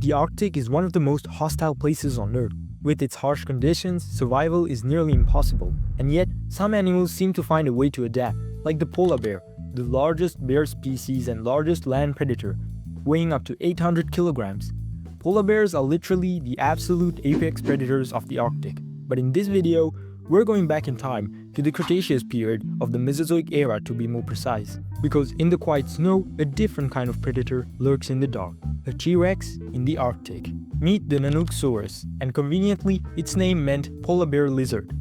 The Arctic is one of the most hostile places on Earth. With its harsh conditions, survival is nearly impossible. And yet, some animals seem to find a way to adapt, like the polar bear, the largest bear species and largest land predator, weighing up to 800 kilograms. Polar bears are literally the absolute apex predators of the Arctic. But in this video, we're going back in time to the Cretaceous period of the Mesozoic era to be more precise. Because in the quiet snow, a different kind of predator lurks in the dark. A T-Rex in the Arctic. Meet the Nanuqsaurus, and conveniently, its name meant polar bear lizard.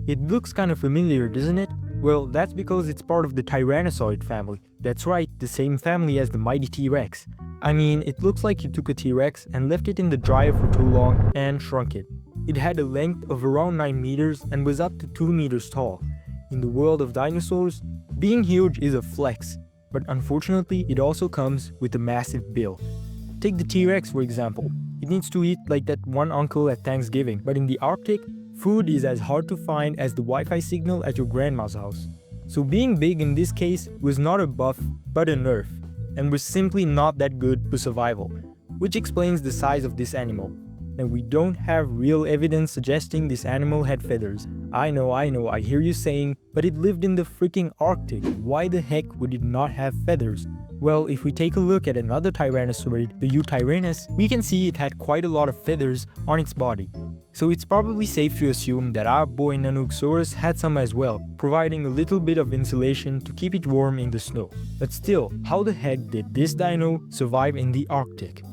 It looks kind of familiar, doesn't it? Well, that's because it's part of the Tyrannosaurid family. That's right, the same family as the mighty T-Rex. I mean, it looks like you took a T-Rex and left it in the dryer for too long and shrunk it. It had a length of around 9 meters and was up to 2 meters tall. In the world of dinosaurs, being huge is a flex, but unfortunately it also comes with a massive bill. Take the T-Rex for example. It needs to eat like that one uncle at Thanksgiving, but in the Arctic, food is as hard to find as the Wi-Fi signal at your grandma's house. So being big in this case was not a buff, but a nerf, and was simply not that good for survival, which explains the size of this animal. And we don't have real evidence suggesting this animal had feathers. I know, I hear you saying, but it lived in the freaking Arctic. Why the heck would it not have feathers? Well, if we take a look at another tyrannosaurid, the Eutyrannus, we can see it had quite a lot of feathers on its body. So it's probably safe to assume that our boy Nanuqsaurus had some as well, providing a little bit of insulation to keep it warm in the snow. But still, how the heck did this dino survive in the Arctic?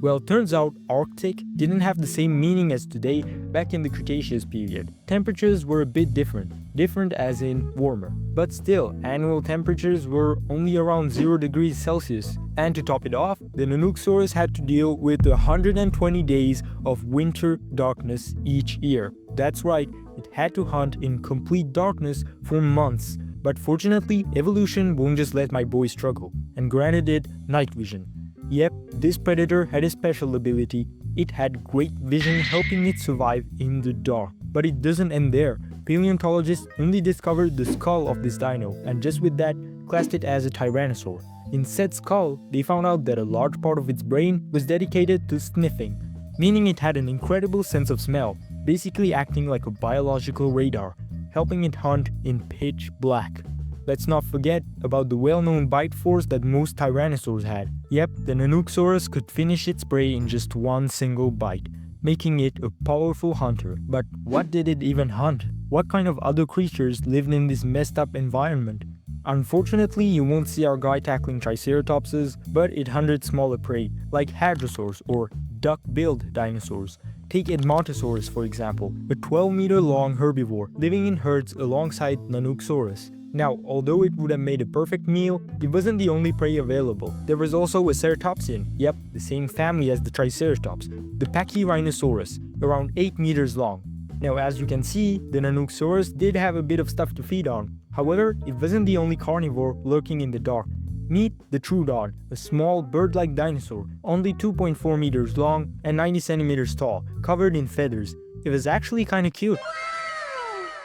Well, turns out Arctic didn't have the same meaning as today back in the Cretaceous period. Temperatures were a bit different as in warmer. But still, annual temperatures were only around 0 degrees Celsius. And to top it off, the Nanuqsaurus had to deal with 120 days of winter darkness each year. That's right, it had to hunt in complete darkness for months. But fortunately, evolution won't just let my boy struggle, and granted it night vision. Yep, this predator had a special ability. It had great vision, helping it survive in the dark. But it doesn't end there. Paleontologists only discovered the skull of this dino, and just with that, classed it as a tyrannosaur. In said skull, they found out that a large part of its brain was dedicated to sniffing, meaning it had an incredible sense of smell, basically acting like a biological radar, helping it hunt in pitch black. Let's not forget about the well-known bite force that most tyrannosaurs had. Yep, the Nanuqsaurus could finish its prey in just one single bite, making it a powerful hunter. But what did it even hunt? What kind of other creatures lived in this messed up environment? Unfortunately, you won't see our guy tackling triceratopses, but it hunted smaller prey, like hadrosaurs or duck-billed dinosaurs. Take Edmontosaurus for example, a 12-meter-long herbivore living in herds alongside Nanuqsaurus. Now, although it would have made a perfect meal, it wasn't the only prey available. There was also a ceratopsian, yep, the same family as the Triceratops, the Pachyrhinosaurus, around 8 meters long. Now, as you can see, the Nanuqsaurus did have a bit of stuff to feed on. However, it wasn't the only carnivore lurking in the dark. Meet the Troodon, a small bird-like dinosaur, only 2.4 meters long and 90 centimeters tall, covered in feathers. It was actually kinda cute.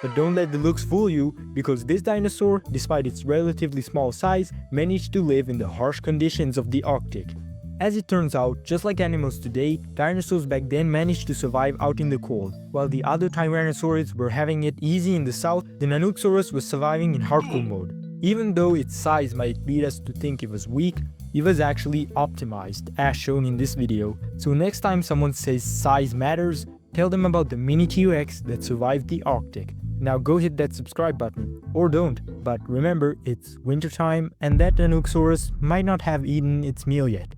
But don't let the looks fool you, because this dinosaur, despite its relatively small size, managed to live in the harsh conditions of the Arctic. As it turns out, just like animals today, dinosaurs back then managed to survive out in the cold. While the other tyrannosaurids were having it easy in the south, the Nanuqsaurus was surviving in hardcore mode. Even though its size might lead us to think it was weak, it was actually optimized, as shown in this video. So next time someone says size matters, tell them about the mini T-Rex that survived the Arctic. Now go hit that subscribe button, or don't, but remember it's wintertime and that Nanuqsaurus might not have eaten its meal yet.